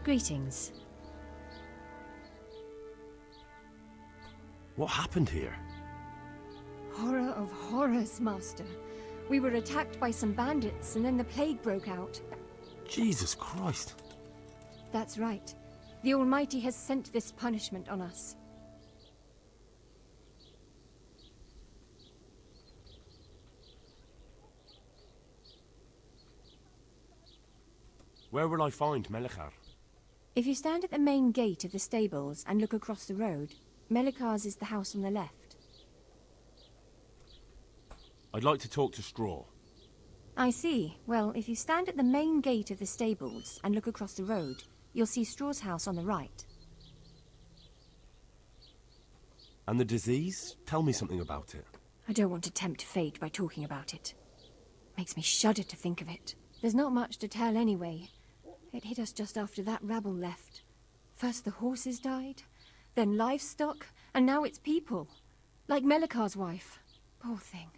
Greetings. What happened here? Horror of horrors, Master. We were attacked by some bandits, and then the plague broke out. Jesus Christ. That's right. The Almighty has sent this punishment on us. Where will I find Melikar? If you stand at the main gate of the stables and look across the road, Melikar's is the house on the left. I'd like to talk to Straw. I see. Well, if you stand at the main gate of the stables and look across the road, you'll see Straw's house on the right. And the disease? Tell me something about it. I don't want to tempt fate by talking about it. Makes me shudder to think of it. There's not much to tell anyway. It hit us just after that rabble left. First the horses died, then livestock, and now it's people. Like Melikar's wife. Poor thing.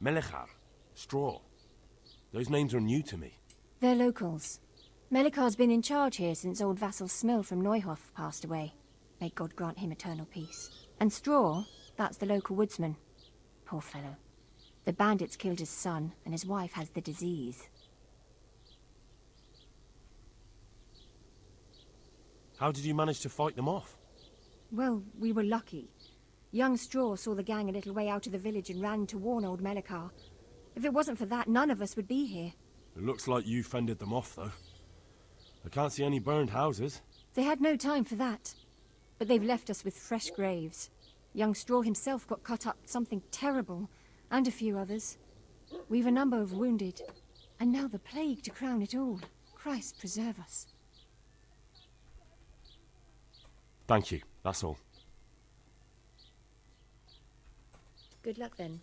Melikar, Straw. Those names are new to me. They're locals. Melikar's been in charge here since old vassal Smill from Neuhof passed away. May God grant him eternal peace. And Straw, that's the local woodsman. Poor fellow. The bandits killed his son, and his wife has the disease. How did you manage to fight them off? Well, we were lucky. Young Straw saw the gang a little way out of the village and ran to warn old Melikar. If it wasn't for that, none of us would be here. It looks like you fended them off, though. I can't see any burned houses. They had no time for that. But they've left us with fresh graves. Young Straw himself got cut up something terrible, and a few others. We've a number of wounded. And now the plague to crown it all. Christ preserve us. Thank you, that's all. Good luck then.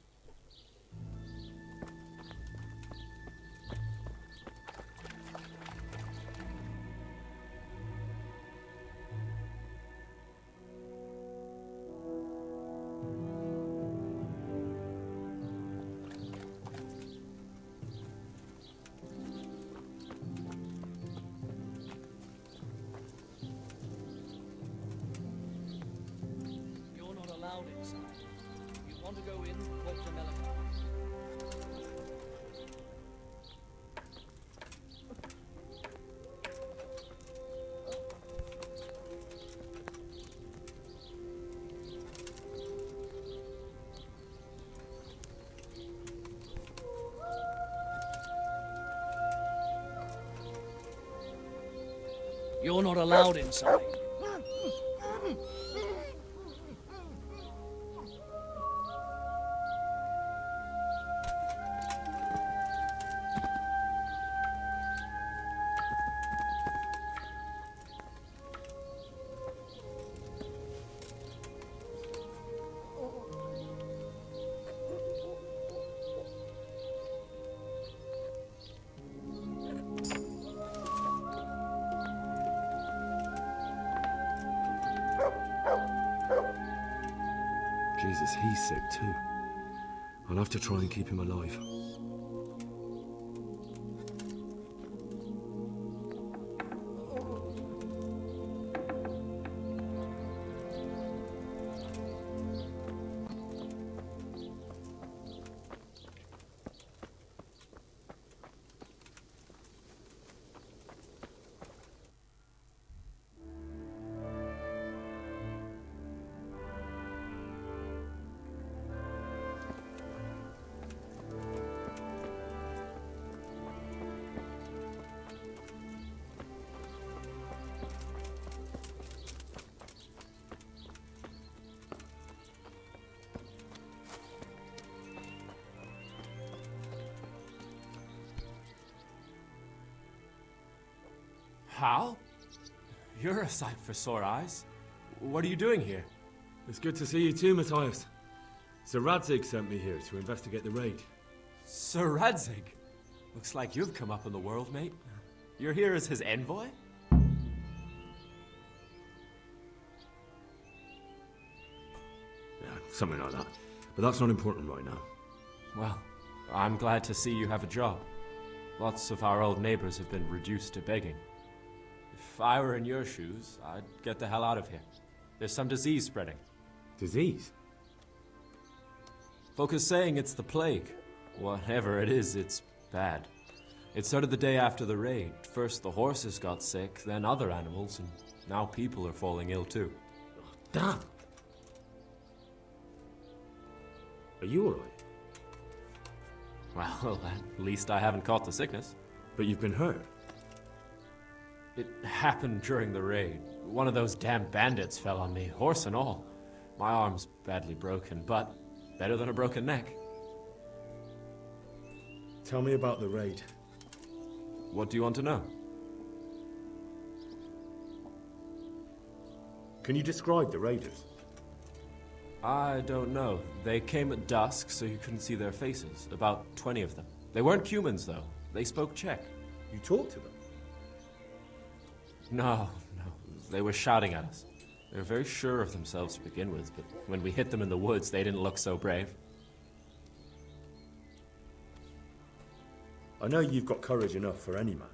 You're not allowed inside. Jesus, he's sick too. I'll have to try and keep him alive. Hal? You're a sight for sore eyes. What are you doing here? It's good to see you too, Matthias. Sir Radzig sent me here to investigate the raid. Sir Radzig? Looks like you've come up in the world, mate. You're here as his envoy? Yeah, something like that. But that's not important right now. Well, I'm glad to see you have a job. Lots of our old neighbors have been reduced to begging. If I were in your shoes, I'd get the hell out of here. There's some disease spreading. Disease? Folk are saying it's the plague. Whatever it is, it's bad. It started the day after the raid. First the horses got sick, then other animals, and now people are falling ill too. Damn! Are you alright? Well, at least I haven't caught the sickness. But you've been hurt. It happened during the raid. One of those damn bandits fell on me, horse and all. My arm's badly broken, but better than a broken neck. Tell me about the raid. What do you want to know? Can you describe the raiders? I don't know. They came at dusk, so you couldn't see their faces. About 20 of them. They weren't humans, though. They spoke Czech. You talked to them? No. They were shouting at us. They were very sure of themselves to begin with, but when we hit them in the woods, they didn't look so brave. I know you've got courage enough for any man,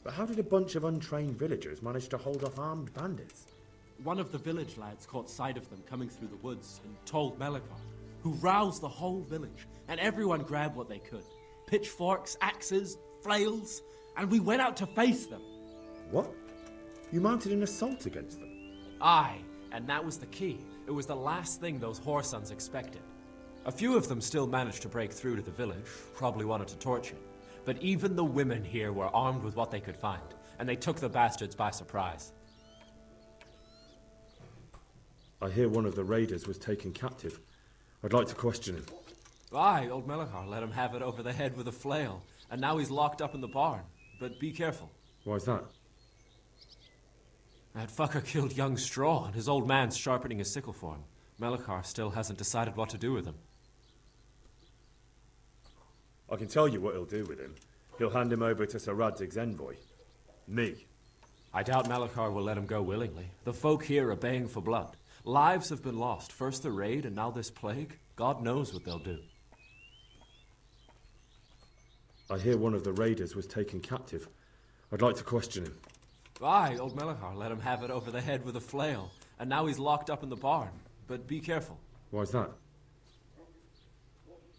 but how did a bunch of untrained villagers manage to hold off armed bandits? One of the village lads caught sight of them coming through the woods and told Melikar, who roused the whole village, and everyone grabbed what they could. Pitchforks, axes, flails, and we went out to face them. What? You mounted an assault against them? Aye, and that was the key. It was the last thing those whoresons expected. A few of them still managed to break through to the village, probably wanted to torch it. But even the women here were armed with what they could find, and they took the bastards by surprise. I hear one of the raiders was taken captive. I'd like to question him. Aye, old Melikar let him have it over the head with a flail, and now he's locked up in the barn. But be careful. Why's that? That fucker killed young Straw, and his old man's sharpening his sickle for him. Melikar still hasn't decided what to do with him. I can tell you what he'll do with him. He'll hand him over to Sir Radzig's envoy. Me. I doubt Melikar will let him go willingly. The folk here are baying for blood. Lives have been lost. First the raid, and now this plague. God knows what they'll do. I hear one of the raiders was taken captive. I'd like to question him. Aye, old Melikar let him have it over the head with a flail, and now he's locked up in the barn. But be careful. Why's that?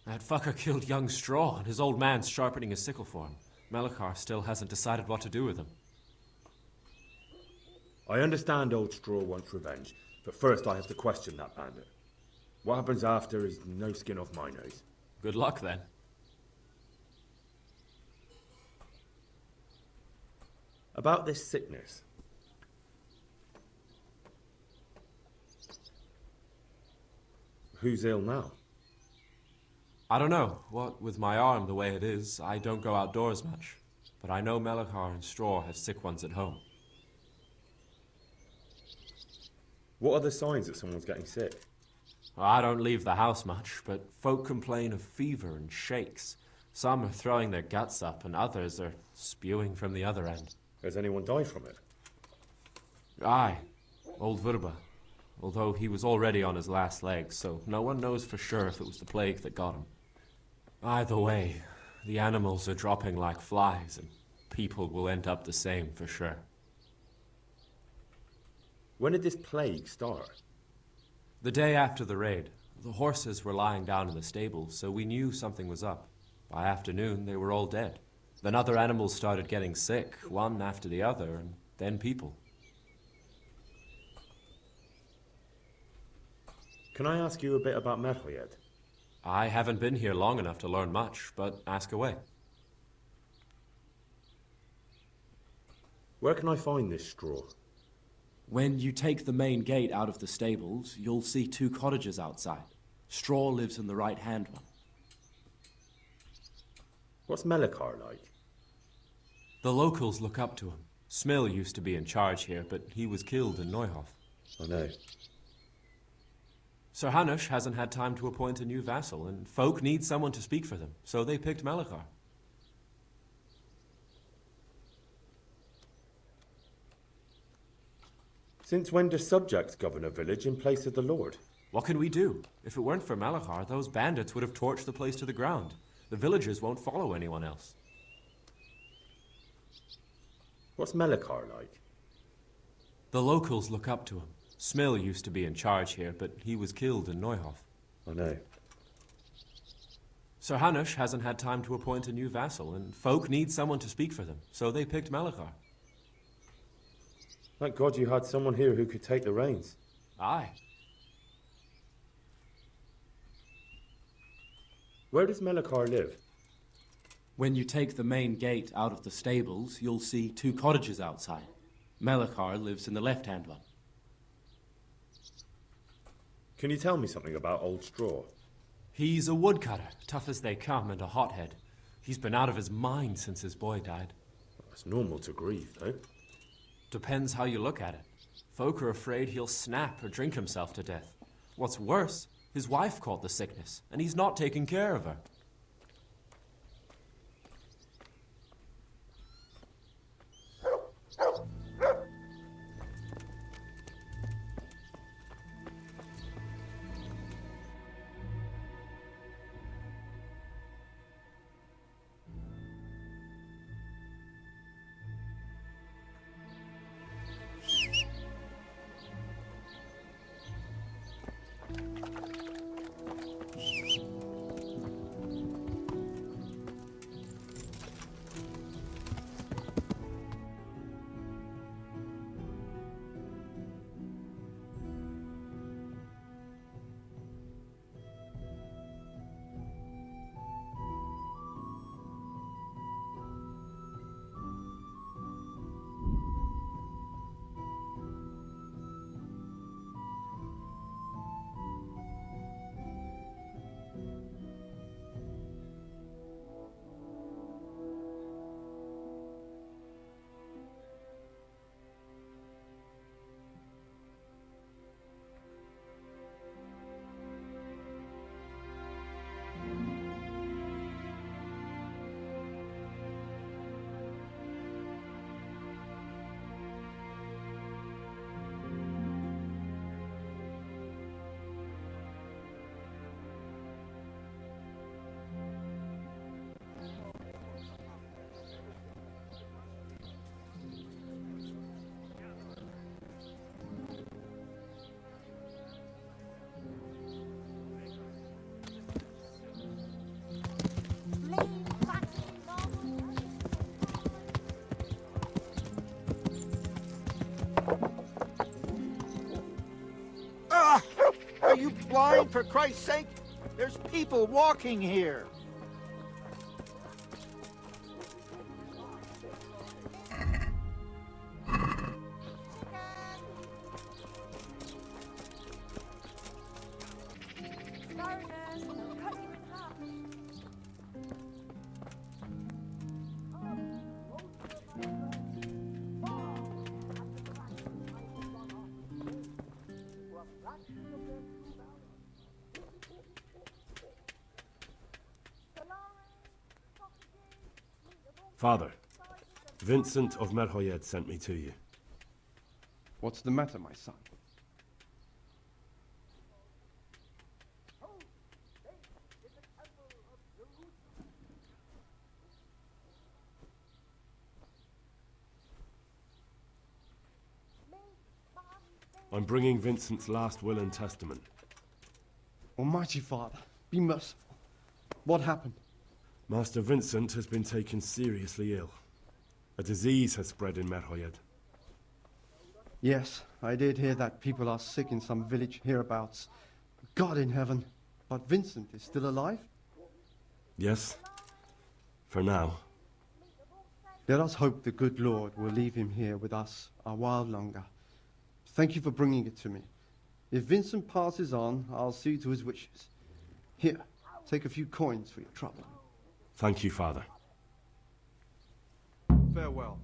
That fucker killed young Straw, and his old man's sharpening his sickle for him. Melikar still hasn't decided what to do with him. I understand old Straw wants revenge, but first I have to question that bandit. What happens after is no skin off my nose. Good luck, then. About this sickness. Who's ill now? I don't know. What with my arm the way it is, I don't go outdoors much. But I know Melikar and Straw have sick ones at home. What are the signs that someone's getting sick? I don't leave the house much, but folk complain of fever and shakes. Some are throwing their guts up, and others are spewing from the other end. Has anyone died from it? Aye, old Vurba. Although he was already on his last legs, so no one knows for sure if it was the plague that got him. Either way, the animals are dropping like flies, and people will end up the same for sure. When did this plague start? The day after the raid, the horses were lying down in the stable, so we knew something was up. By afternoon, they were all dead. Then other animals started getting sick, one after the other, and then people. Can I ask you a bit about Merhoyed? I haven't been here long enough to learn much, but ask away. Where can I find this straw? When you take the main gate out of the stables, you'll see 2 cottages outside. Straw lives in the right-hand one. What's Melikar like? The locals look up to him. Smill used to be in charge here, but he was killed in Neuhof. I know. Sir Hanush hasn't had time to appoint a new vassal, and folk need someone to speak for them, so they picked Melikar. Since when do subjects govern a village in place of the lord? What can we do? If it weren't for Melikar, those bandits would have torched the place to the ground. The villagers won't follow anyone else. What's Melikar like? The locals look up to him. Smill used to be in charge here, but he was killed in Neuhof. I know. Sir Hanush hasn't had time to appoint a new vassal, and folk need someone to speak for them, so they picked Melikar. Thank God you had someone here who could take the reins. Aye. Where does Melikar live? When you take the main gate out of the stables, you'll see 2 cottages outside. Melikar lives in the left-hand one. Can you tell me something about Old Straw? He's a woodcutter, tough as they come, and a hothead. He's been out of his mind since his boy died. It's normal to grieve, though. Depends how you look at it. Folk are afraid he'll snap or drink himself to death. What's worse, his wife caught the sickness, and he's not taking care of her. Are you blind, for Christ's sake? There's people walking here. Father, Vincent of Merhoyed sent me to you. What's the matter, my son? I'm bringing Vincent's last will and testament. Almighty Father, be merciful. What happened? Master Vincent has been taken seriously ill. A disease has spread in Merhoyed. Yes, I did hear that people are sick in some village hereabouts. God in heaven, but Vincent is still alive? Yes, for now. Let us hope the good Lord will leave him here with us a while longer. Thank you for bringing it to me. If Vincent passes on, I'll see to his wishes. Here, take a few coins for your trouble. Thank you, Father. Farewell.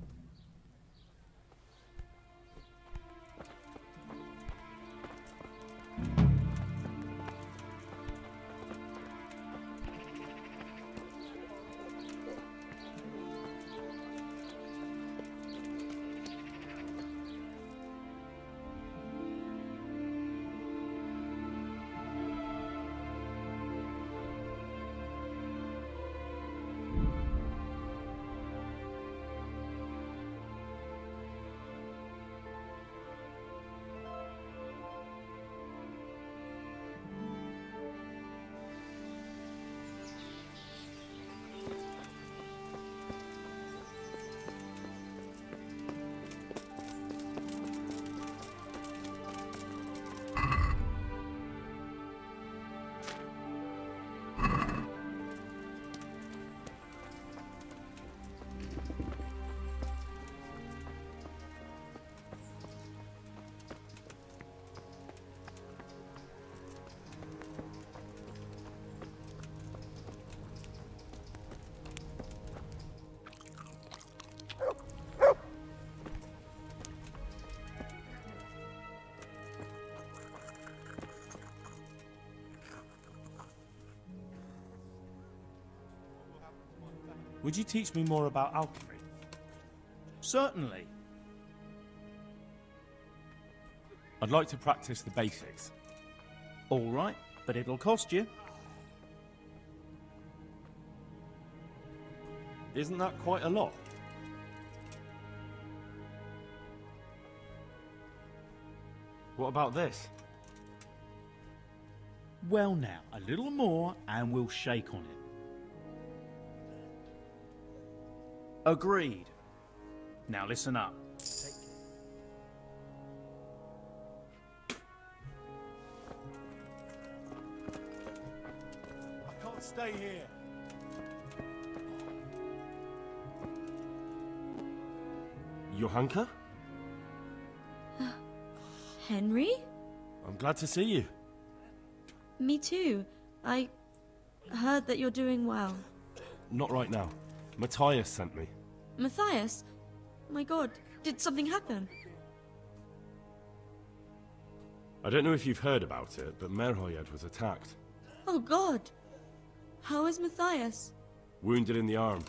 Would you teach me more about alchemy? Certainly. I'd like to practice the basics. All right, but it'll cost you. Isn't that quite a lot? What about this? Well now, a little more and we'll shake on it. Agreed. Now listen up. I can't stay here. Johanka? Henry? I'm glad to see you. Me too. I heard that you're doing well. Not right now. Matthias sent me. Matthias? My god, did something happen? I don't know if you've heard about it, but Merhoyed was attacked. Oh god. How is Matthias? Wounded in the arm.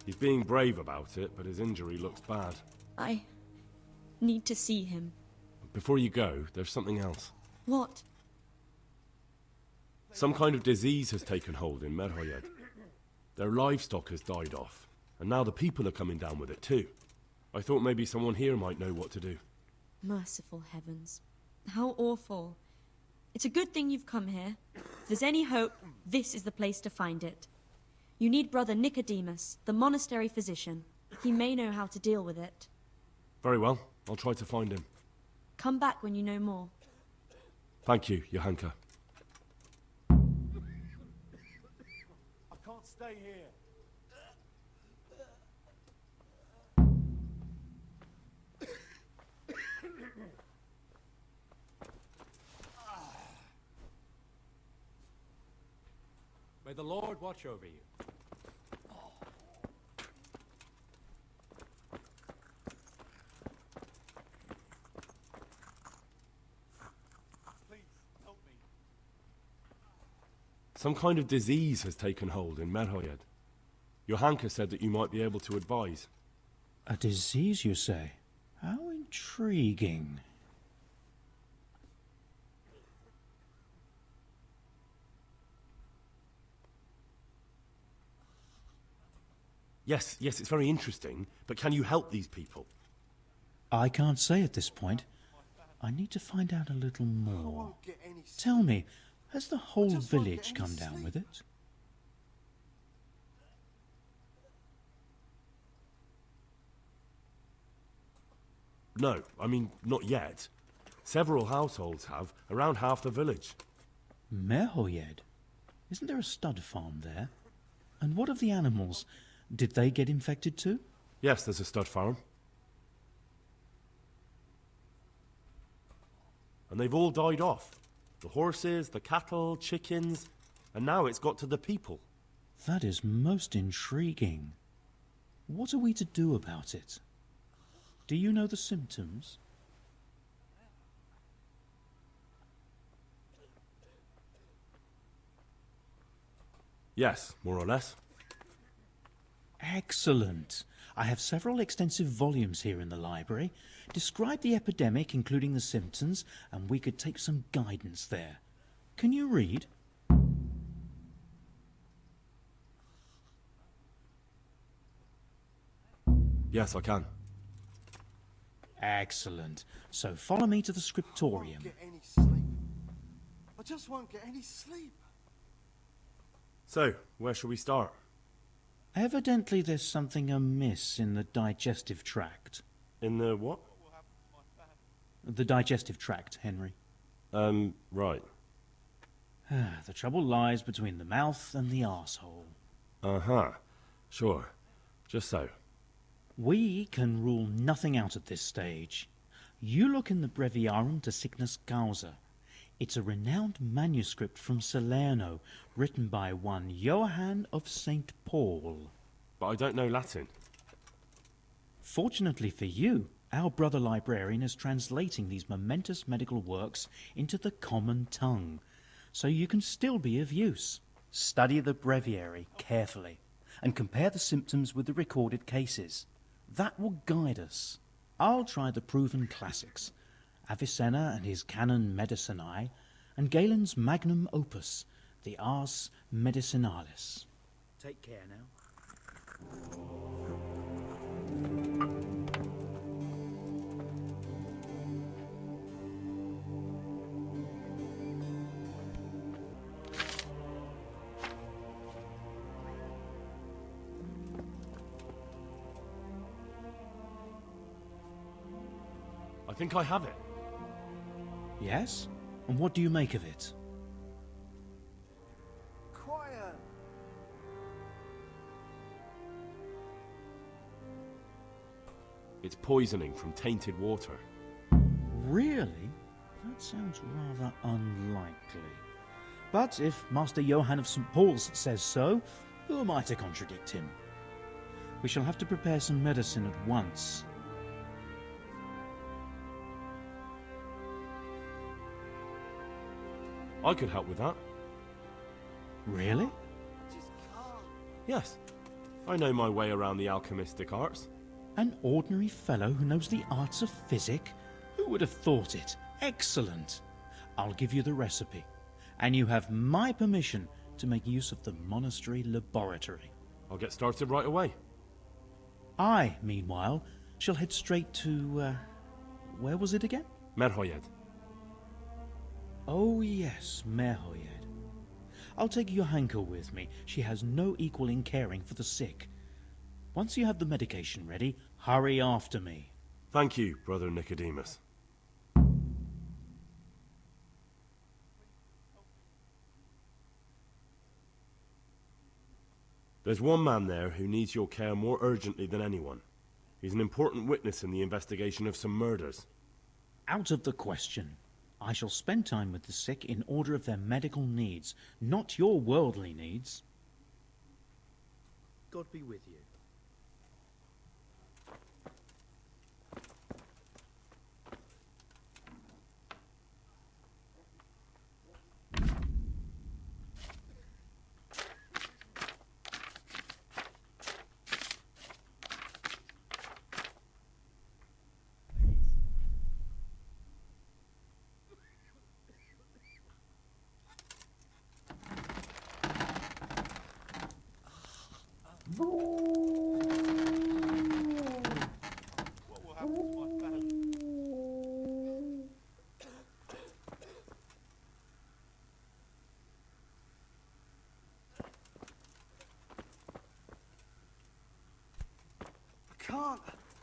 He's being brave about it, but his injury looks bad. I need to see him. Before you go, there's something else. What? Some kind of disease has taken hold in Merhoyed. Their livestock has died off, and now the people are coming down with it too. I thought maybe someone here might know what to do. Merciful heavens. How awful. It's a good thing you've come here. If there's any hope, this is the place to find it. You need Brother Nicodemus, the monastery physician. He may know how to deal with it. Very well, I'll try to find him. Come back when you know more. Thank you, Johanka. I can't stay here. May the Lord watch over you. Some kind of disease has taken hold in Merhoyed. Johanka said that you might be able to advise. A disease, you say? How intriguing. Yes, it's very interesting, but can you help these people? I can't say at this point. I need to find out a little more. Tell me, has the whole village come down with it? No, I mean, not yet. Several households have, around half the village. Merhoyed? Isn't there a stud farm there? And what of the animals? Did they get infected too? Yes, there's a stud farm. And they've all died off. The horses, the cattle, chickens, and now it's got to the people. That is most intriguing. What are we to do about it? Do you know the symptoms? Yes, more or less. Excellent. I have several extensive volumes here in the library. Describe the epidemic, including the symptoms, and we could take some guidance there. Can you read? Yes, I can. Excellent. So follow me to the scriptorium. Get any sleep. I just won't get any sleep. So, where shall we start? Evidently there's something amiss in the digestive tract. In the what? The digestive tract, Henry. Right. The trouble lies between the mouth and the arsehole. Uh-huh. Sure. Just so. We can rule nothing out at this stage. You look in the Breviarum de Sickness Causa. It's a renowned manuscript from Salerno, written by one Johann of St. Paul. But I don't know Latin. Fortunately for you, our brother librarian is translating these momentous medical works into the common tongue, so you can still be of use. Study the breviary carefully, and compare the symptoms with the recorded cases. That will guide us. I'll try the proven classics, Avicenna and his Canon Medicinae, and Galen's magnum opus, the Ars Medicinalis. Take care now. I think I have it. Yes? And what do you make of it? Quiet. It's poisoning from tainted water. Really? That sounds rather unlikely. But if Master Johann of St. Paul's says so, who am I to contradict him? We shall have to prepare some medicine at once. I could help with that. Really? Yes. I know my way around the alchemistic arts. An ordinary fellow who knows the arts of physic? Who would have thought it? Excellent. I'll give you the recipe, and you have my permission to make use of the monastery laboratory. I'll get started right away. I, meanwhile, shall head straight to, where was it again? Merhoyed. Oh yes, Merhoyed. I'll take Johanka with me. She has no equal in caring for the sick. Once you have the medication ready, hurry after me. Thank you, Brother Nicodemus. There's one man there who needs your care more urgently than anyone. He's an important witness in the investigation of some murders. Out of the question. I shall spend time with the sick in order of their medical needs, not your worldly needs. God be with you.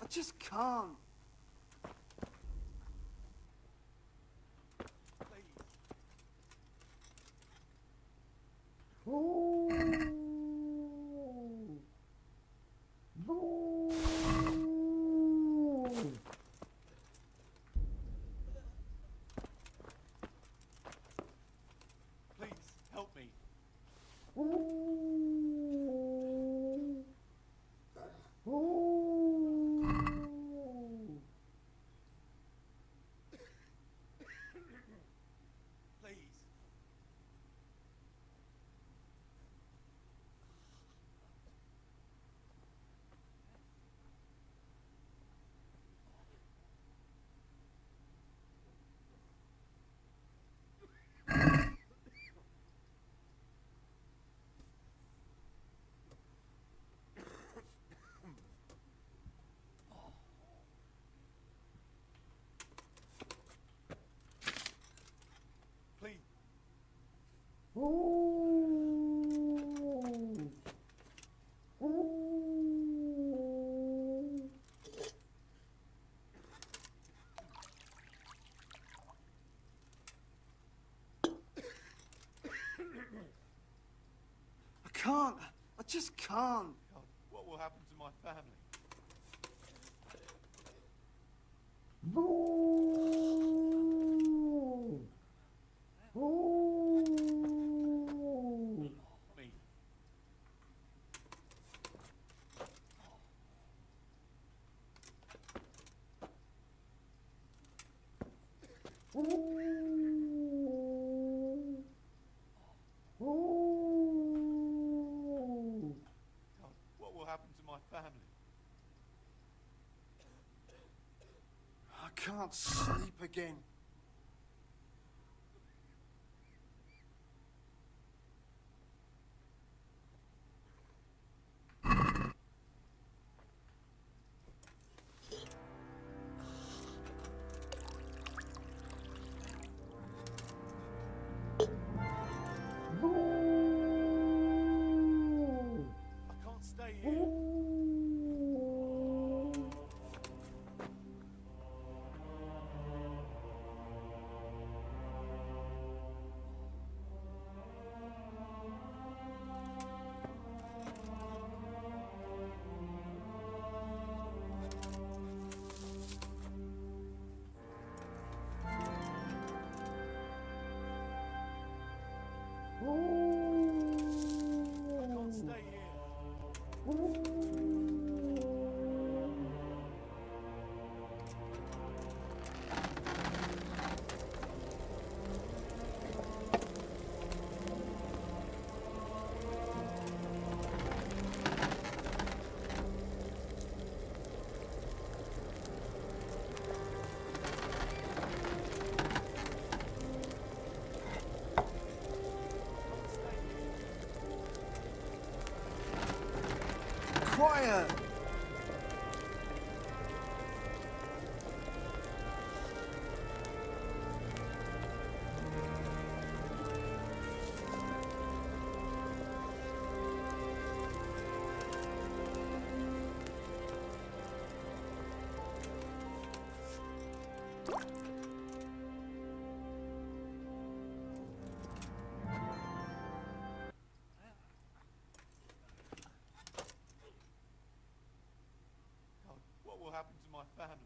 I just can't. Please, help me. Please. Please. I can't. I just can't. God, what will happen to my family? Me. God, family. I can't sleep again. I can't stay here. I can't stay here. Quiet! God, what will happen to my family?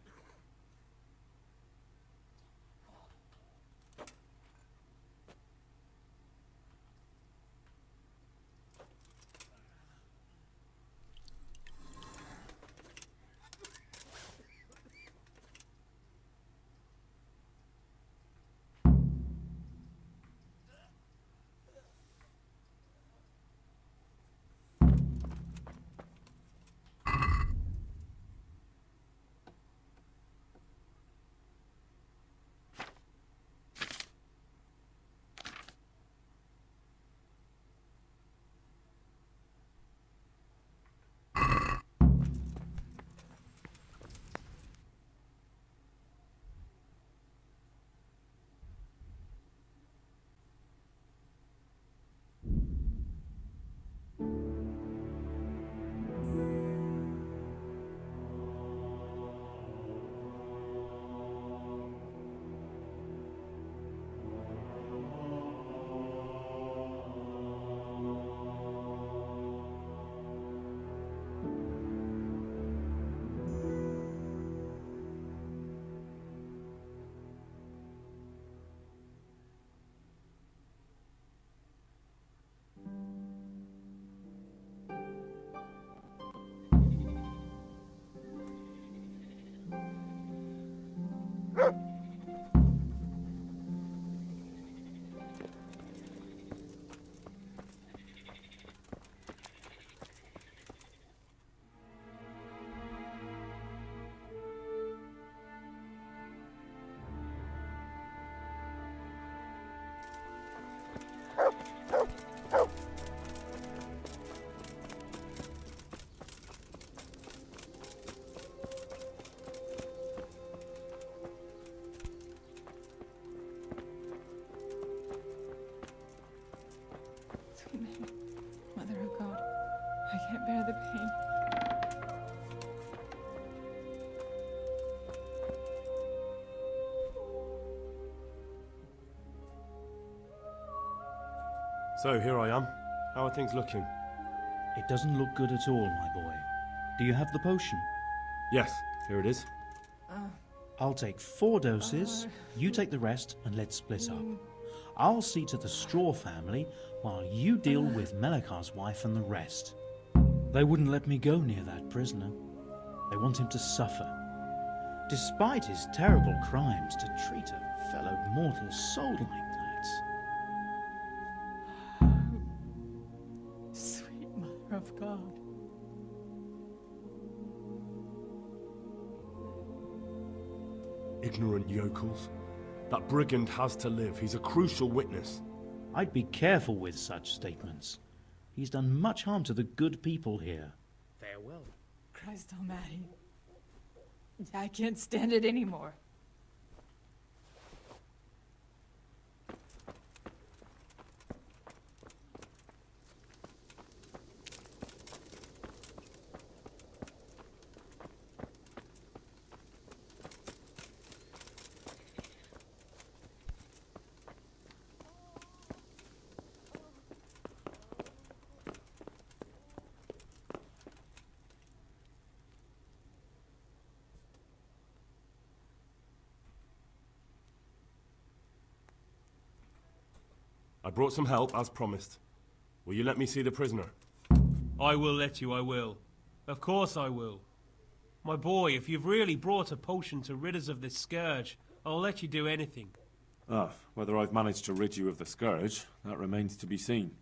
Mother of God, I can't bear the pain. So, here I am. How are things looking? It doesn't look good at all, my boy. Do you have the potion? Yes, here it is. I'll take 4 doses, you take the rest, and let's split up. I'll see to the Straw family while you deal with Melikar's wife and the rest. They wouldn't let me go near that prisoner. They want him to suffer. Despite his terrible crimes, to treat a fellow mortal soul like that. Sweet Mother of God. Ignorant yokels. That brigand has to live. He's a crucial witness. I'd be careful with such statements. He's done much harm to the good people here. Farewell. Christ almighty. I can't stand it anymore. I brought some help, as promised. Will you let me see the prisoner? I will let you, I will. Of course I will. My boy, if you've really brought a potion to rid us of this scourge, I'll let you do anything. Whether I've managed to rid you of the scourge, that remains to be seen.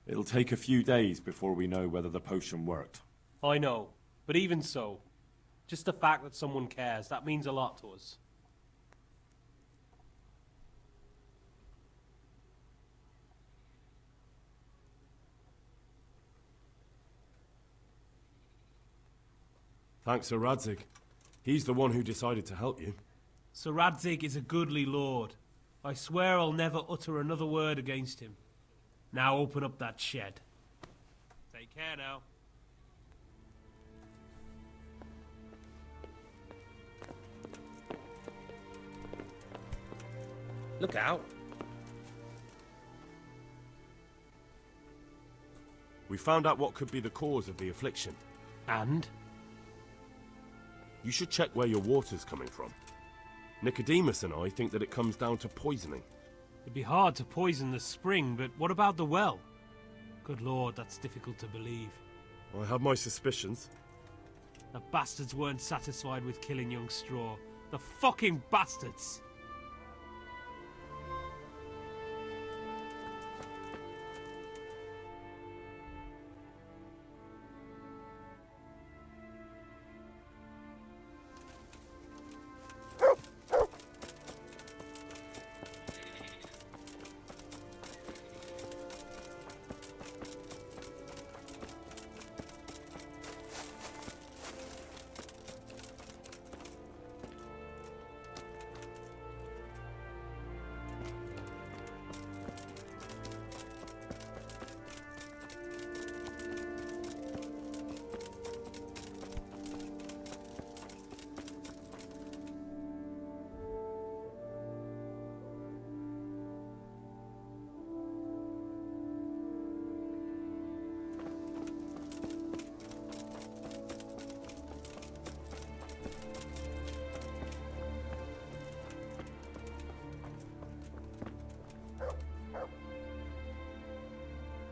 It'll take a few days before we know whether the potion worked. I know, but even so, just the fact that someone cares, that means a lot to us. Thanks, Sir Radzig. He's the one who decided to help you. Sir Radzig is a goodly lord. I swear I'll never utter another word against him. Now open up that shed. Take care now. Look out. We found out what could be the cause of the affliction. And? You should check where your water's coming from. Nicodemus and I think that it comes down to poisoning. It'd be hard to poison the spring, but what about the well? Good lord, that's difficult to believe. I have my suspicions. The bastards weren't satisfied with killing young Straw. The fucking bastards!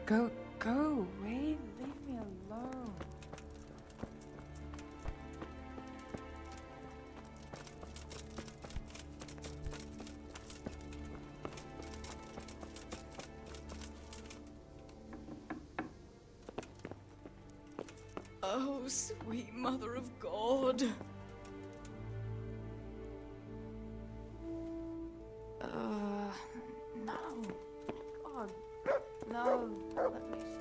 Go away. Leave me alone. Oh, sweet Mother of God. No. God, no. Let me sleep.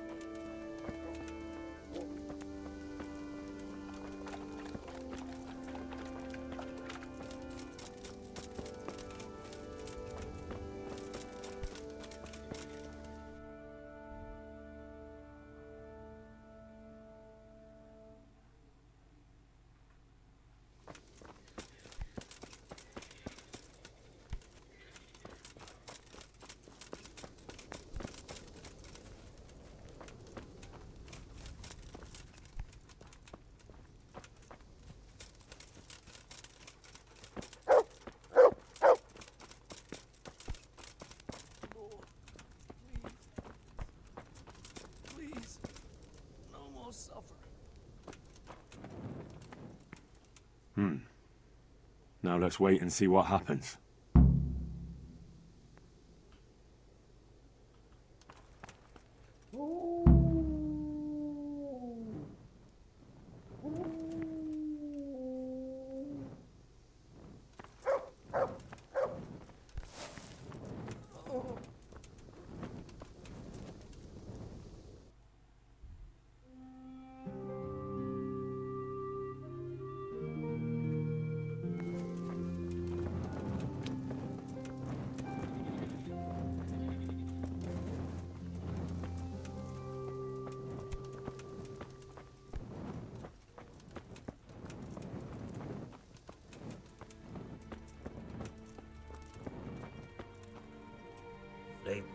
Now let's wait and see what happens.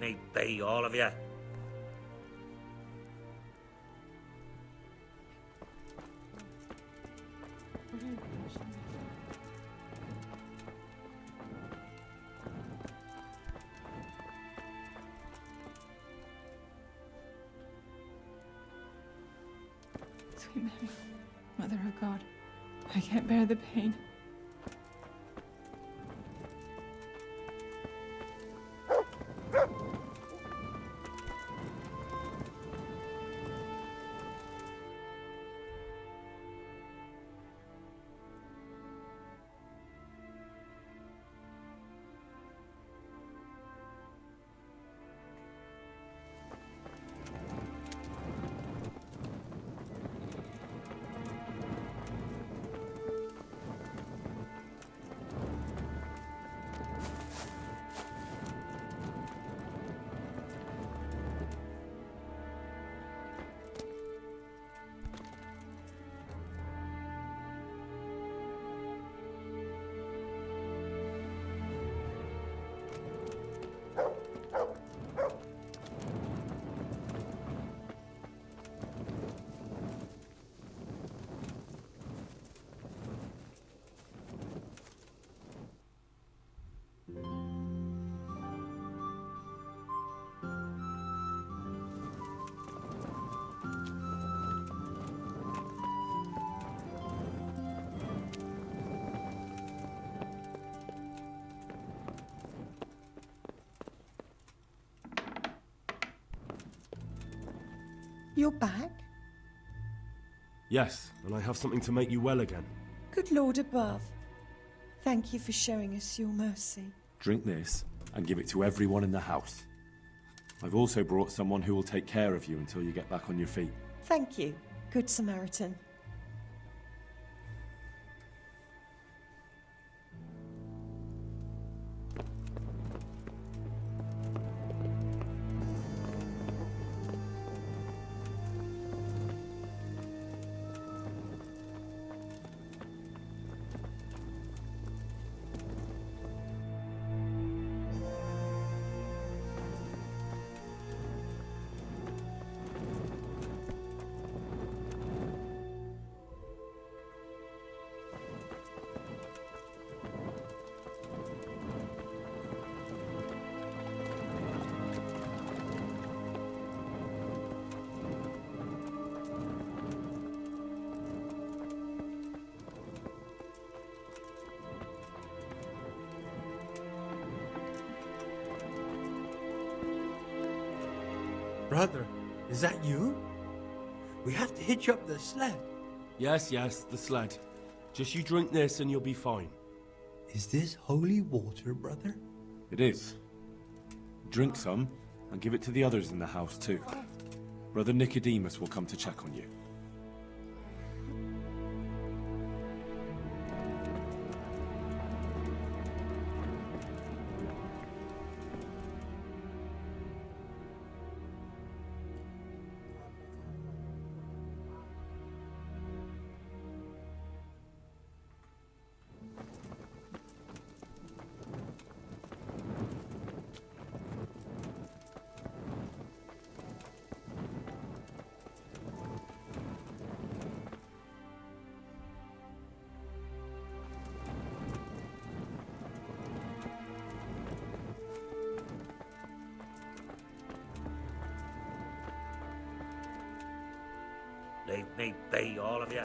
me be, all of you. Sweet Mary, Mother of God, I can't bear the pain. You're back? Yes, and I have something to make you well again. Good Lord above. Thank you for showing us your mercy. Drink this and give it to everyone in the house. I've also brought someone who will take care of you until you get back on your feet. Thank you, Good Samaritan. Brother, is that you? We have to hitch up the sled. Yes, the sled. Just you drink this and you'll be fine. Is this holy water, brother? It is. Drink some and give it to the others in the house too. Brother Nicodemus will come to check on you. Leave me be, all of you.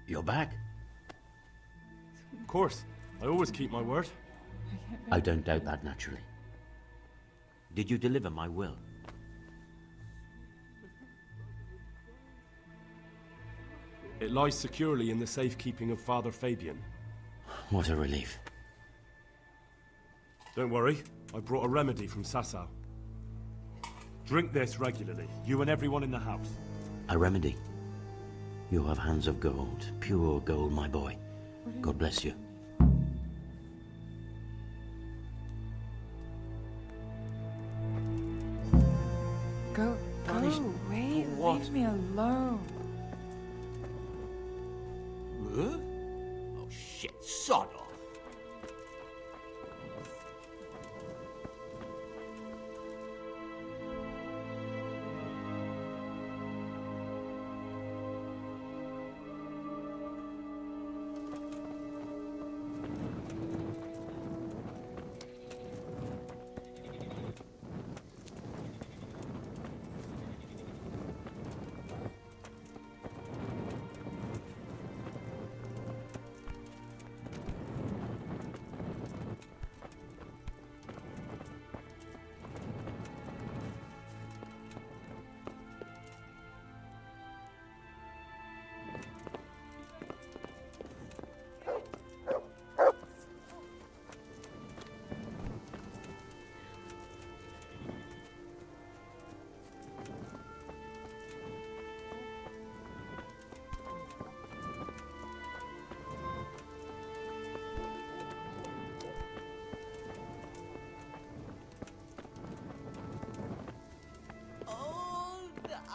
You're back? Of course. I always keep my word. I don't doubt that, naturally. Did you deliver my will? It lies securely in the safekeeping of Father Fabian. What a relief. Don't worry, I brought a remedy from Sasau. Drink this regularly, you and everyone in the house. A remedy? You have hands of gold, pure gold, my boy. God bless you. Go away. Leave me alone. Huh? Oh shit, sod off.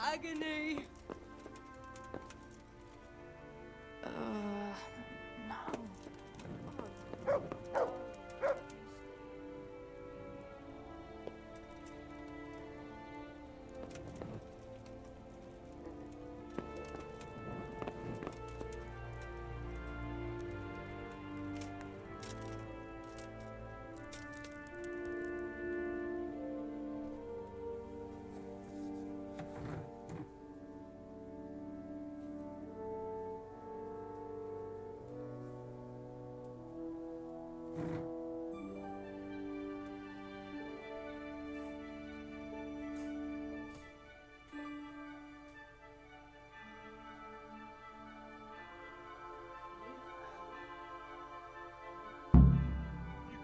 Agony.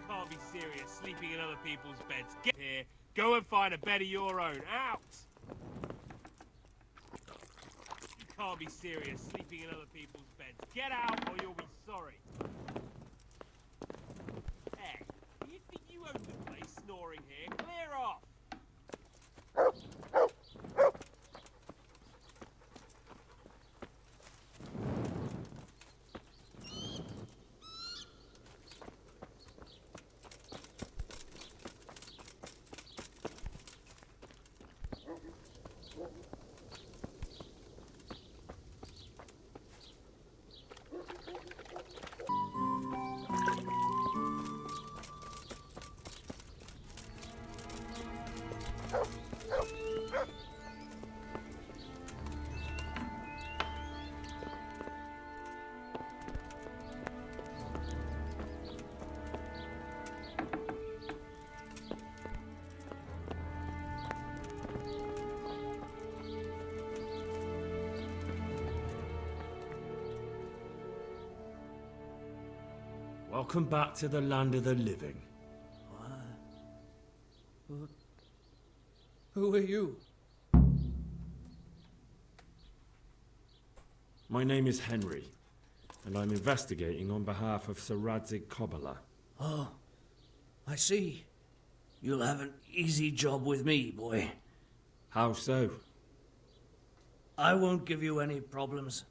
Can't be serious, sleeping in other people's beds. Get here, go and find a bed of your own. Out! You can't be serious, sleeping in other people's beds. Get out or you'll be sorry. Hey, you think you own the place snoring here? Clear off! Welcome back to the land of the living. Who are you? My name is Henry, and I'm investigating on behalf of Sir Radzig Kobyla. Oh, I see. You'll have an easy job with me, boy. How so? I won't give you any problems.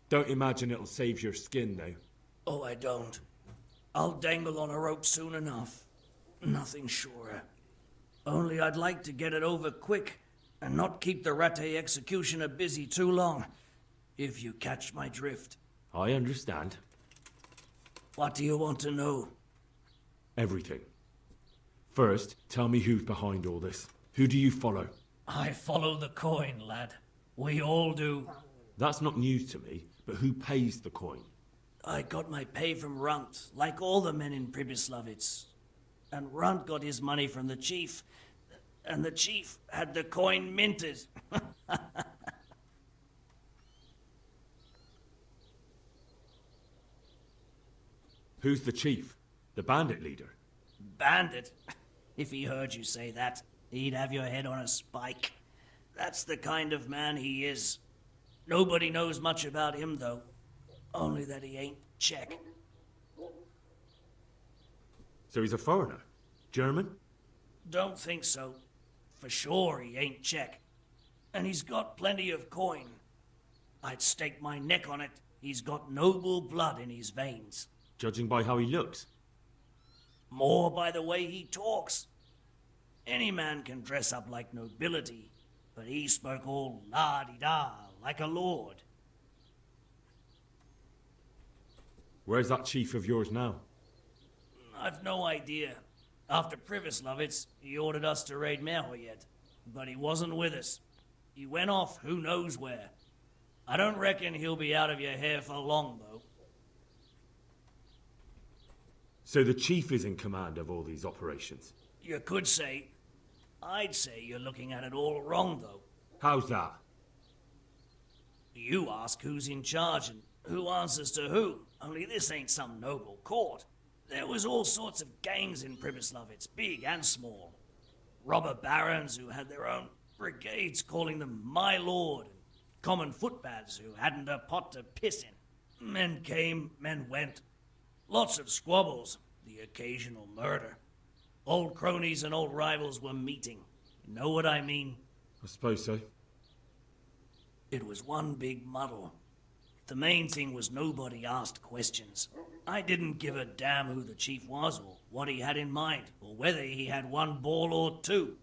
Don't imagine it'll save your skin, though. Oh, I don't. I'll dangle on a rope soon enough. Nothing surer. Only I'd like to get it over quick and not keep the Rattay executioner busy too long, if you catch my drift. I understand. What do you want to know? Everything. First, tell me who's behind all this. Who do you follow? I follow the coin, lad. We all do. That's not news to me, but who pays the coin? I got my pay from Runt, like all the men in Pribyslavitz. And Runt got his money from the chief, and the chief had the coin minted. Who's the chief? The bandit leader? Bandit? If he heard you say that, he'd have your head on a spike. That's the kind of man he is. Nobody knows much about him, though. Only that he ain't Czech. So he's a foreigner? German? Don't think so. For sure he ain't Czech. And he's got plenty of coin. I'd stake my neck on it. He's got noble blood in his veins. Judging by how he looks? More by the way he talks. Any man can dress up like nobility, but he spoke all la-di-da, like a lord. Where's that chief of yours now? I've no idea. After Pribyslavitz, he ordered us to raid Merhoyet, but he wasn't with us. He went off who knows where. I don't reckon he'll be out of your hair for long, though. So the chief is in command of all these operations? You could say. I'd say you're looking at it all wrong, though. How's that? You ask who's in charge and who answers to who, only this ain't some noble court. There was all sorts of gangs in Pribyslavitz, big and small. Robber barons who had their own brigades calling them my lord, and common footpads who hadn't a pot to piss in. Men came, men went. Lots of squabbles, the occasional murder. Old cronies and old rivals were meeting. You know what I mean? I suppose so. It was one big muddle. The main thing was nobody asked questions. I didn't give a damn who the chief was or what he had in mind or whether he had one ball or two.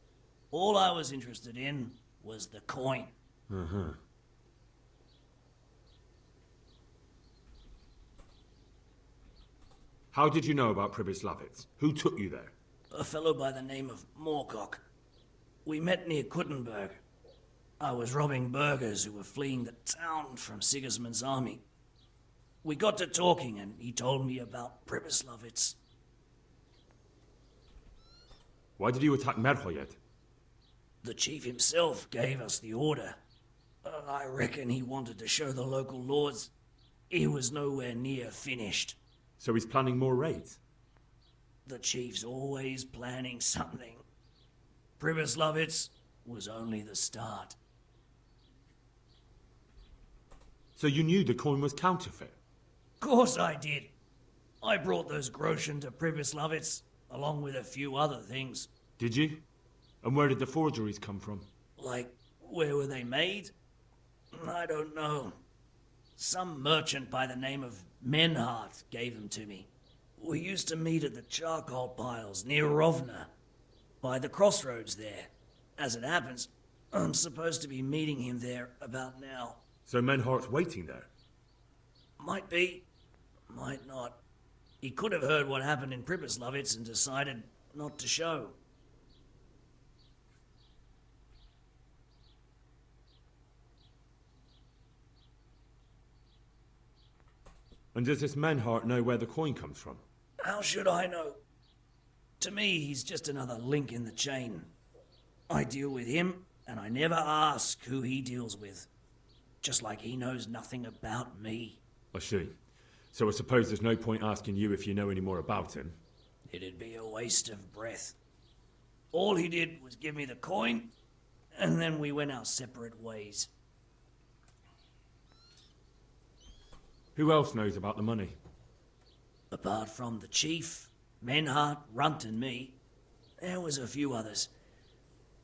All I was interested in was the coin. Uh-huh. How did you know about Pribyslavitz? Who took you there? A fellow by the name of Moorcock. We met near Kuttenberg. I was robbing burghers who were fleeing the town from Sigismund's army. We got to talking and he told me about Pribyslavitz. Why did you attack Merhoyet? The chief himself gave us the order. I reckon he wanted to show the local lords he was nowhere near finished. So he's planning more raids? The chief's always planning something. Pribyslavitz was only the start. So you knew the coin was counterfeit? Course I did. I brought those groschen to Pribyslavitz, along with a few other things. Did you? And where did the forgeries come from? Like, where were they made? I don't know. Some merchant by the name of Menhart gave them to me. We used to meet at the charcoal piles near Rovna, by the crossroads there. As it happens, I'm supposed to be meeting him there about now. So Menhart's waiting there? Might be, might not. He could have heard what happened in Pribyslavitz and decided not to show. And does this Menhart know where the coin comes from? How should I know? To me, he's just another link in the chain. I deal with him, and I never ask who he deals with. Just like he knows nothing about me. I see. So I suppose there's no point asking you if you know any more about him. It'd be a waste of breath. All he did was give me the coin, and then we went our separate ways. Who else knows about the money? Apart from the chief, Menhart, Runt and me, there was a few others.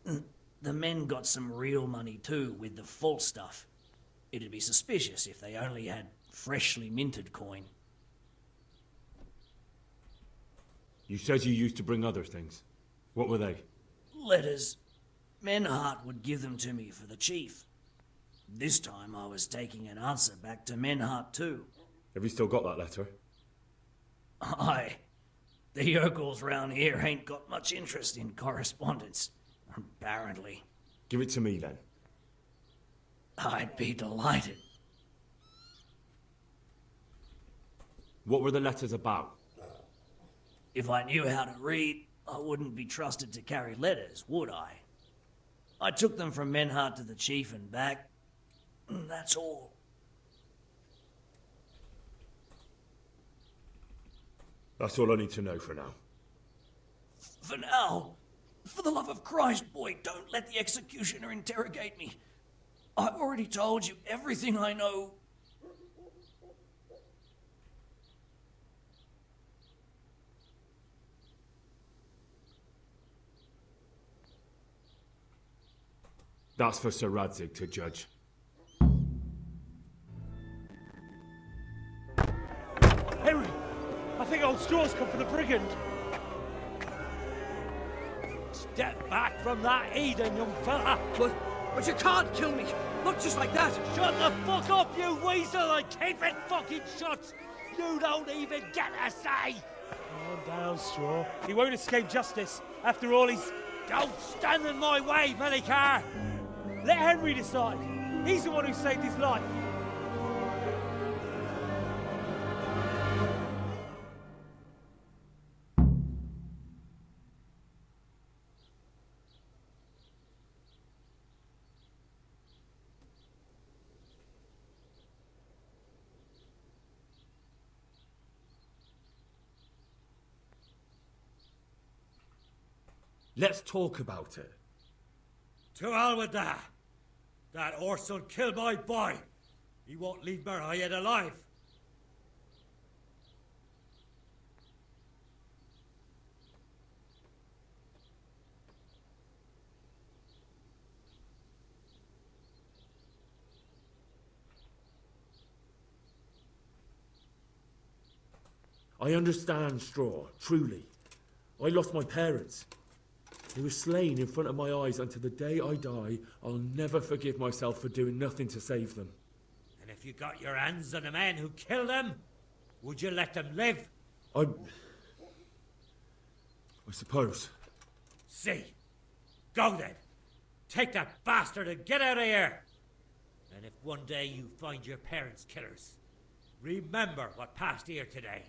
The men got some real money too, with the false stuff. It'd be suspicious if they only had freshly minted coin. You said you used to bring other things. What were they? Letters. Menhart would give them to me for the chief. This time I was taking an answer back to Menhart too. Have you still got that letter? Aye. The yokels round here ain't got much interest in correspondence, apparently. Give it to me then. I'd be delighted. What were the letters about? If I knew how to read, I wouldn't be trusted to carry letters, would I? I took them from Menhart to the chief and back. That's all. That's all I need to know for now. For now, for the love of Christ, boy, don't let the executioner interrogate me. I've already told you everything I know. That's for Sir Radzig to judge. Henry! I think old Straw's come for the brigand. Step back from that Eden, young fella. But you can't kill me. Not just like that. Shut the fuck up, you weasel, and keep it fucking shut. You don't even get a say. Calm down, Straw. He won't escape justice. After all, he's... Don't stand in my way, Melikar. Let Henry decide. He's the one who saved his life. Let's talk about it. To hell with that. That Orson killed my boy. He won't leave Merhayed alive. I understand, Straw, truly. I lost my parents. They were slain in front of my eyes, and to the day I die, I'll never forgive myself for doing nothing to save them. And if you got your hands on the men who killed them, would you let them live? I suppose. See. Go then. Take that bastard and get out of here. And if one day you find your parents' killers, remember what passed here today.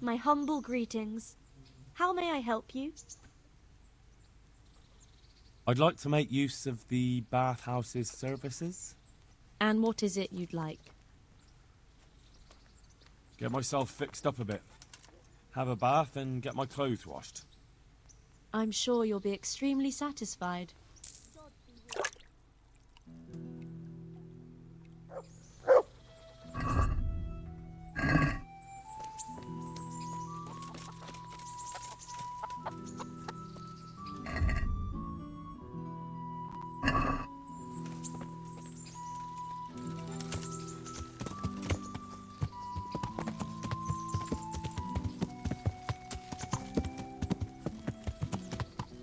My humble greetings. How may I help you? I'd like to make use of the bathhouse's services. And what is it you'd like? Get myself fixed up a bit. Have a bath and get my clothes washed. I'm sure you'll be extremely satisfied.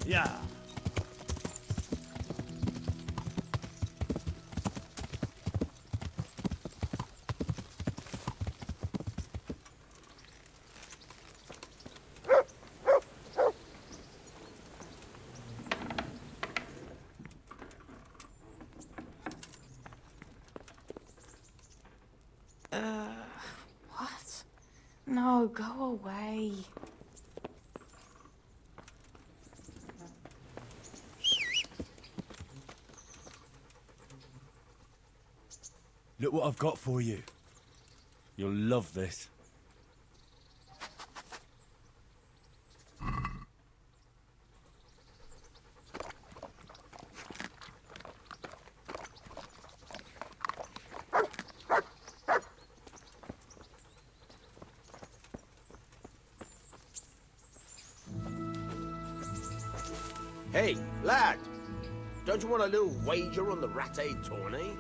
Yeah. What? No, go away. Look what I've got for you. You'll love this. Hey, lad! Don't you want a little wager on the ratte tourney?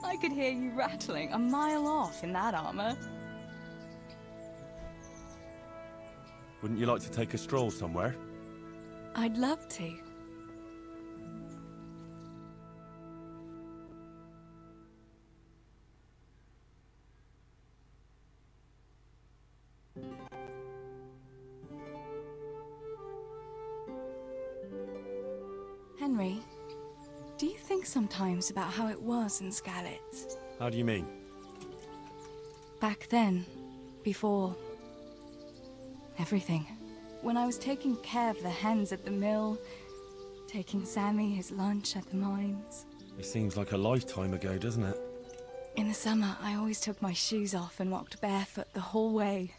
I could hear you rattling a mile off in that armor. Wouldn't you like to take a stroll somewhere? I'd love to. Henry, do you think sometimes about how it was in Scarlet? How do you mean? Back then, before everything. When I was taking care of the hens at the mill, taking Sammy his lunch at the mines. It seems like a lifetime ago, doesn't it? In the summer, I always took my shoes off and walked barefoot the whole way.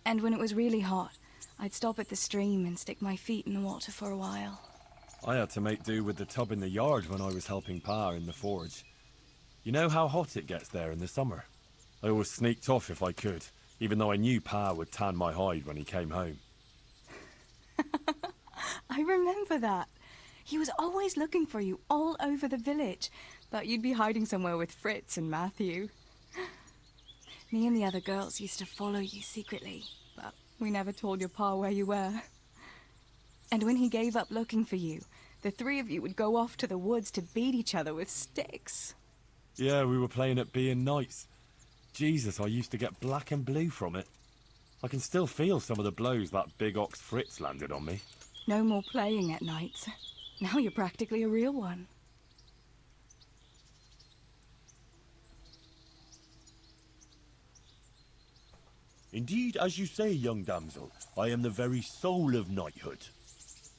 And when it was really hot, I'd stop at the stream and stick my feet in the water for a while. I had to make do with the tub in the yard when I was helping Pa in the forge. You know how hot it gets there in the summer? I always sneaked off if I could, even though I knew Pa would tan my hide when he came home. I remember that. He was always looking for you all over the village, but you'd be hiding somewhere with Fritz and Matthew. Me and the other girls used to follow you secretly, but we never told your Pa where you were. And when he gave up looking for you, the three of you would go off to the woods to beat each other with sticks. Yeah, we were playing at being knights. Jesus, I used to get black and blue from it. I can still feel some of the blows that big ox Fritz landed on me. No more playing at nights. Now you're practically a real one. Indeed, as you say, young damsel, I am the very soul of knighthood.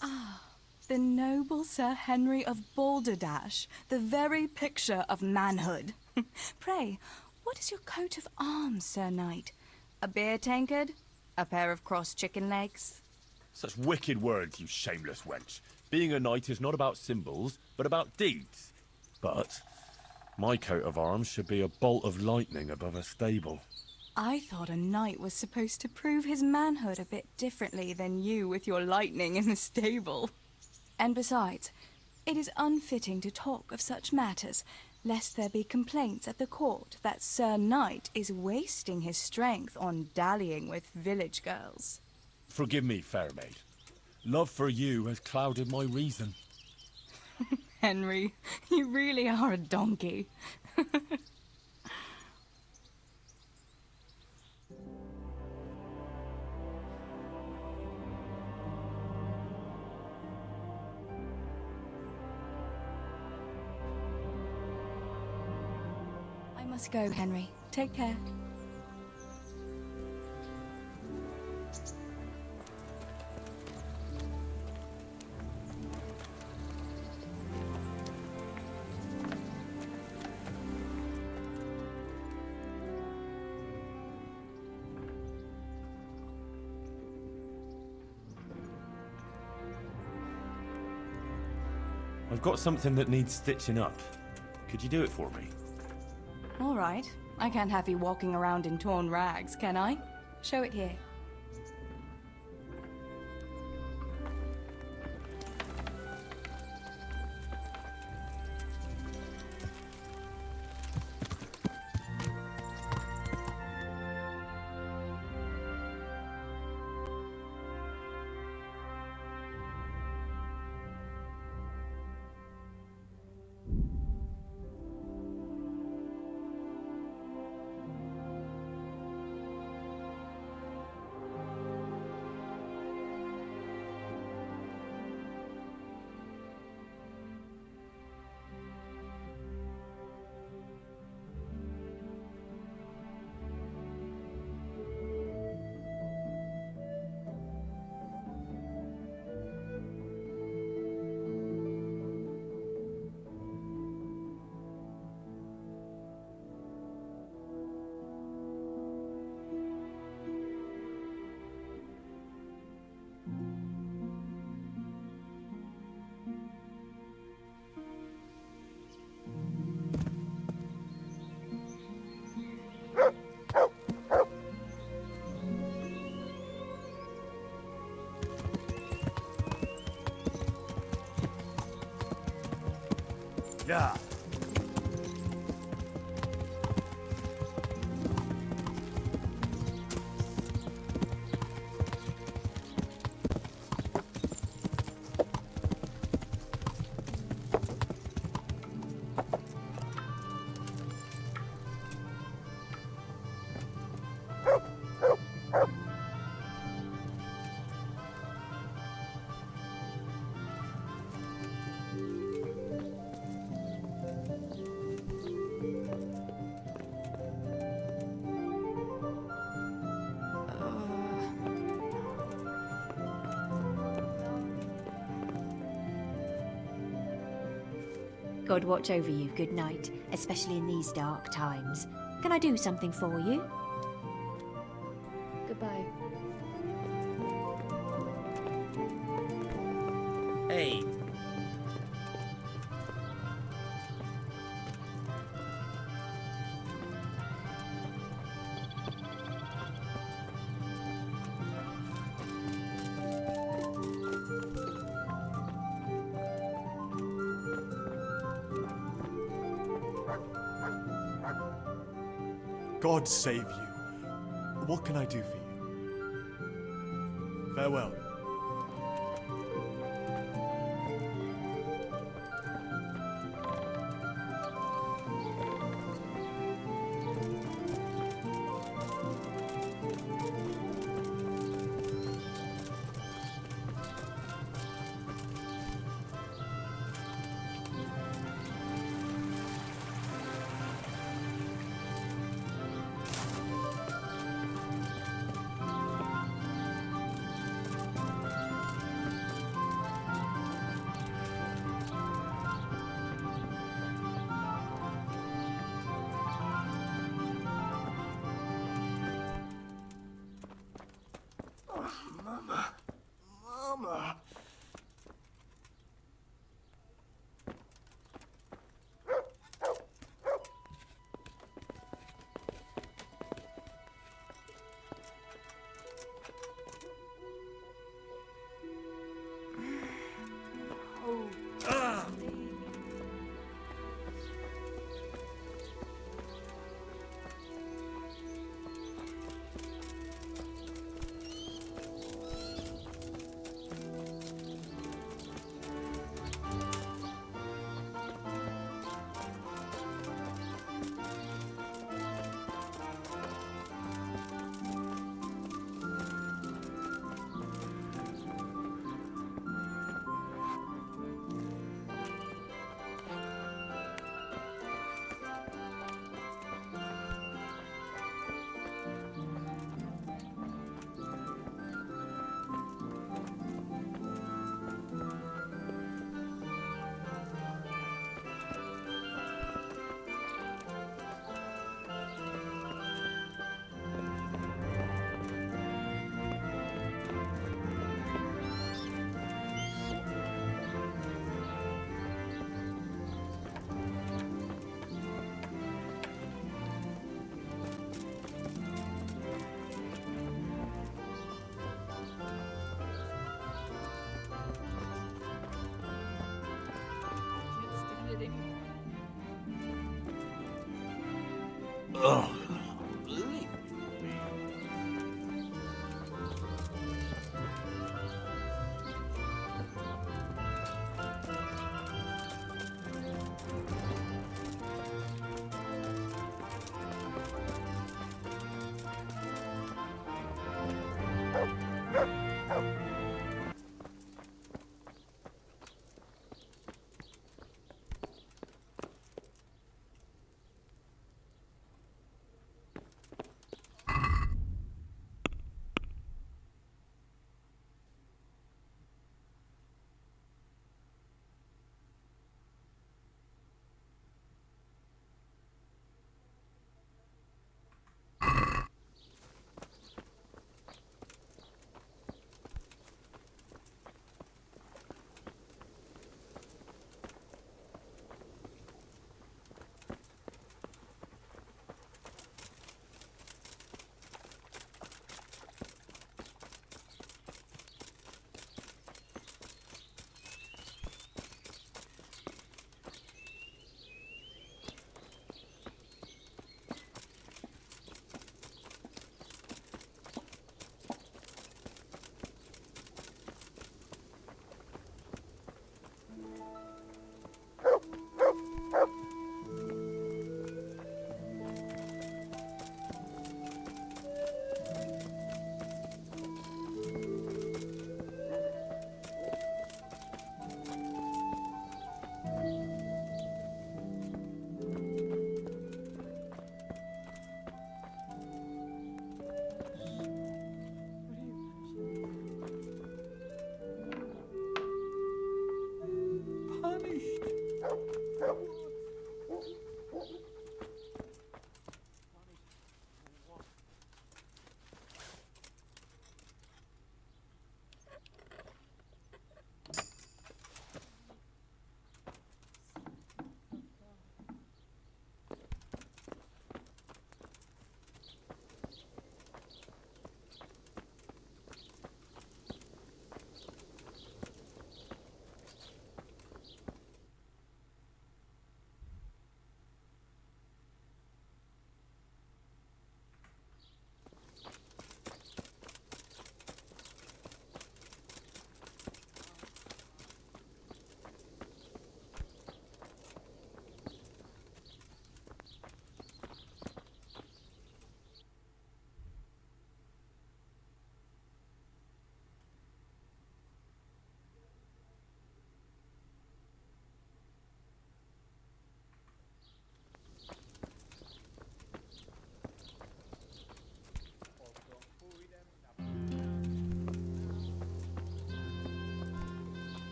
Ah, the noble Sir Henry of Balderdash, the very picture of manhood. Pray, what is your coat of arms, Sir Knight? A beer tankard? A pair of crossed chicken legs? Such wicked words, you shameless wench. Being a knight is not about symbols, but about deeds. But my coat of arms should be a bolt of lightning above a stable. I thought a knight was supposed to prove his manhood a bit differently than you with your lightning in the stable. And besides, it is unfitting to talk of such matters, lest there be complaints at the court that Sir Knight is wasting his strength on dallying with village girls. Forgive me, fair maid. Love for you has clouded my reason. Henry, you really are a donkey. I must go, Henry. Take care. I've got something that needs stitching up. Could you do it for me? All right. I can't have you walking around in torn rags, can I? Show it here. Yeah. God watch over you, good night, especially in these dark times. Can I do something for you? Goodbye. Hey. God save you. What can I do for you? Farewell. Ugh.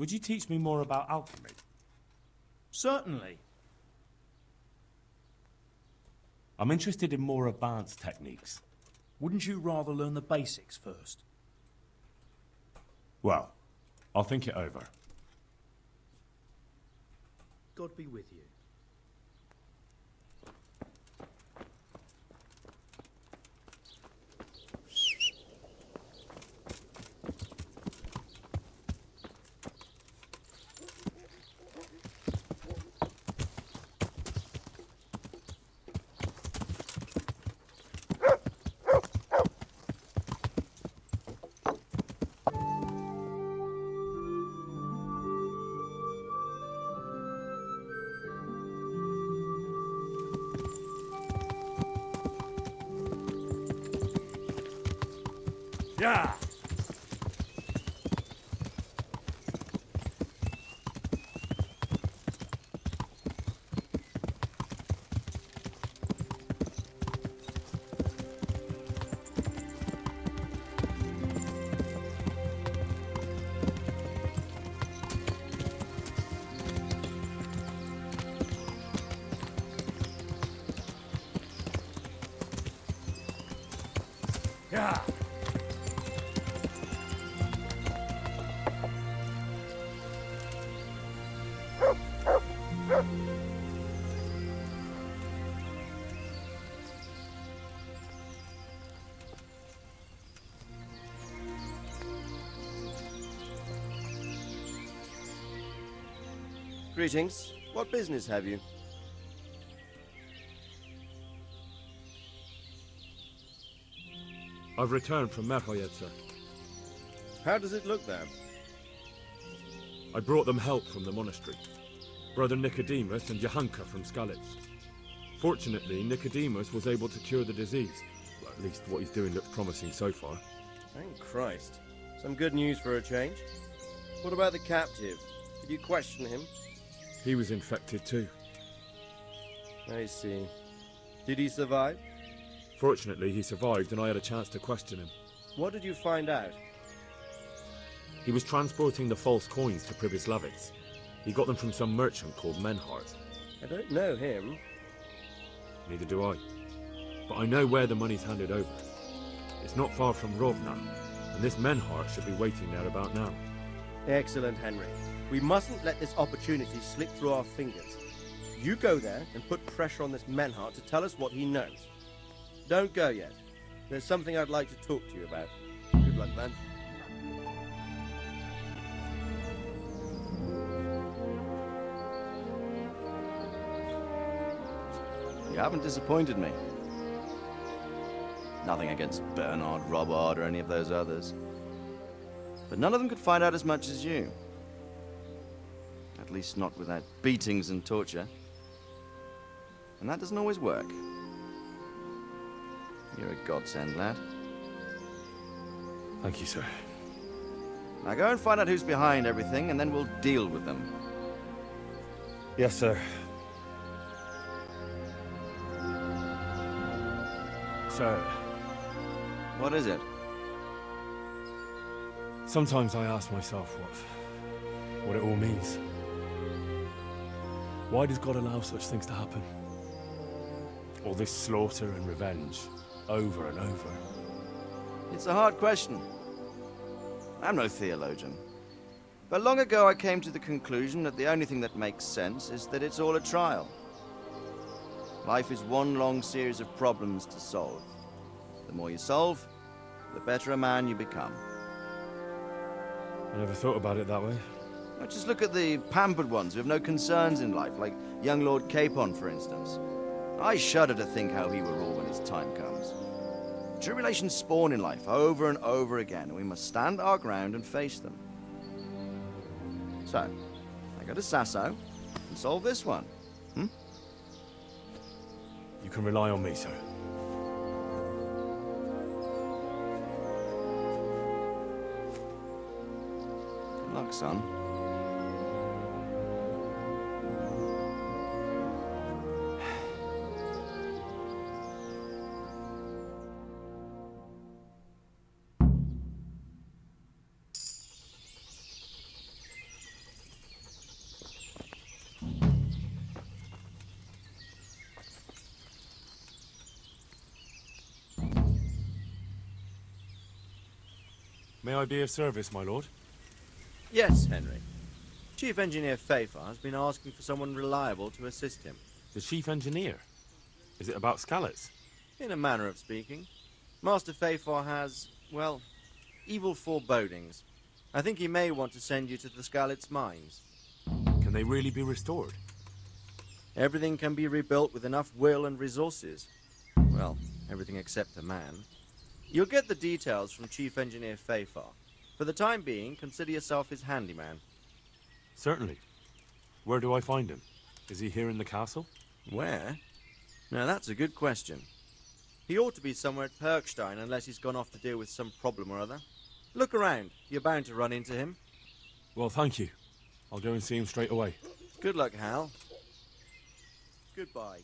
Would you teach me more about alchemy? Certainly. I'm interested in more advanced techniques. Wouldn't you rather learn the basics first? Well, I'll think it over. God be with you. Yeah! Yeah. Greetings. What business have you? I've returned from Merhoyed, sir. How does it look there? I brought them help from the monastery. Brother Nicodemus and Johanka from Skalitz. Fortunately, Nicodemus was able to cure the disease. Well, at least what he's doing looks promising so far. Thank Christ. Some good news for a change. What about the captive? Did you question him? He was infected too. I see. Did he survive? Fortunately, he survived and I had a chance to question him. What did you find out? He was transporting the false coins to Pribyslavitz. He got them from some merchant called Menhart. I don't know him. Neither do I. But I know where the money's handed over. It's not far from Rovna, and this Menhart should be waiting there about now. Excellent, Henry. We mustn't let this opportunity slip through our fingers. You go there and put pressure on this Menhart to tell us what he knows. Don't go yet. There's something I'd like to talk to you about. Good luck, then. You haven't disappointed me. Nothing against Bernard, Robert, or any of those others. But none of them could find out as much as you. At least not without beatings and torture. And that doesn't always work. You're a godsend, lad. Thank you, sir. Now go and find out who's behind everything, and then we'll deal with them. Yes, sir. Sir. What is it? Sometimes I ask myself what it all means. Why does God allow such things to happen? All this slaughter and revenge, over and over. It's a hard question. I'm no theologian. But long ago I came to the conclusion that the only thing that makes sense is that it's all a trial. Life is one long series of problems to solve. The more you solve, the better a man you become. I never thought about it that way. Now just look at the pampered ones who have no concerns in life, like young Lord Capon, for instance. I shudder to think how he will rule when his time comes. Tribulations spawn in life over and over again, and we must stand our ground and face them. So, I go to Sasso and solve this one. You can rely on me, sir. Good luck, son. May I be of service, my lord? Yes, Henry. Chief Engineer Fafar has been asking for someone reliable to assist him. The chief engineer? Is it about Skalitz? In a manner of speaking. Master Fafar has, well, evil forebodings. I think he may want to send you to the Skalitz mines. Can they really be restored? Everything can be rebuilt with enough will and resources. Well, everything except a man. You'll get the details from Chief Engineer Fafar. For the time being, consider yourself his handyman. Certainly. Where do I find him? Is he here in the castle? Where? Now that's a good question. He ought to be somewhere at Perkstein unless he's gone off to deal with some problem or other. Look around. You're bound to run into him. Well, thank you. I'll go and see him straight away. Good luck, Hal. Goodbye.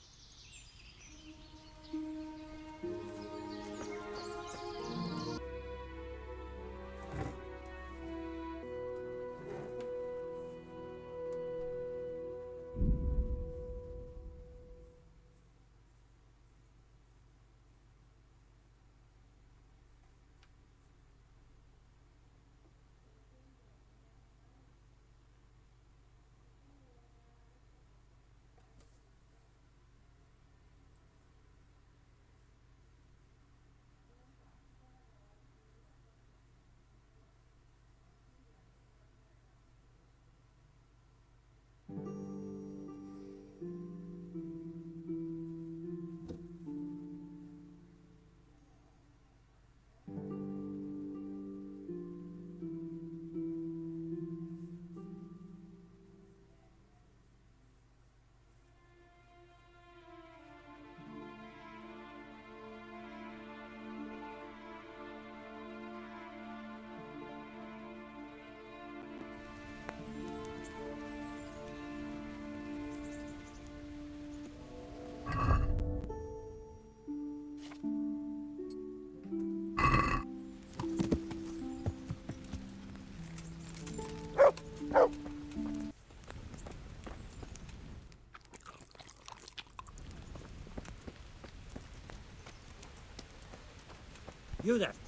You that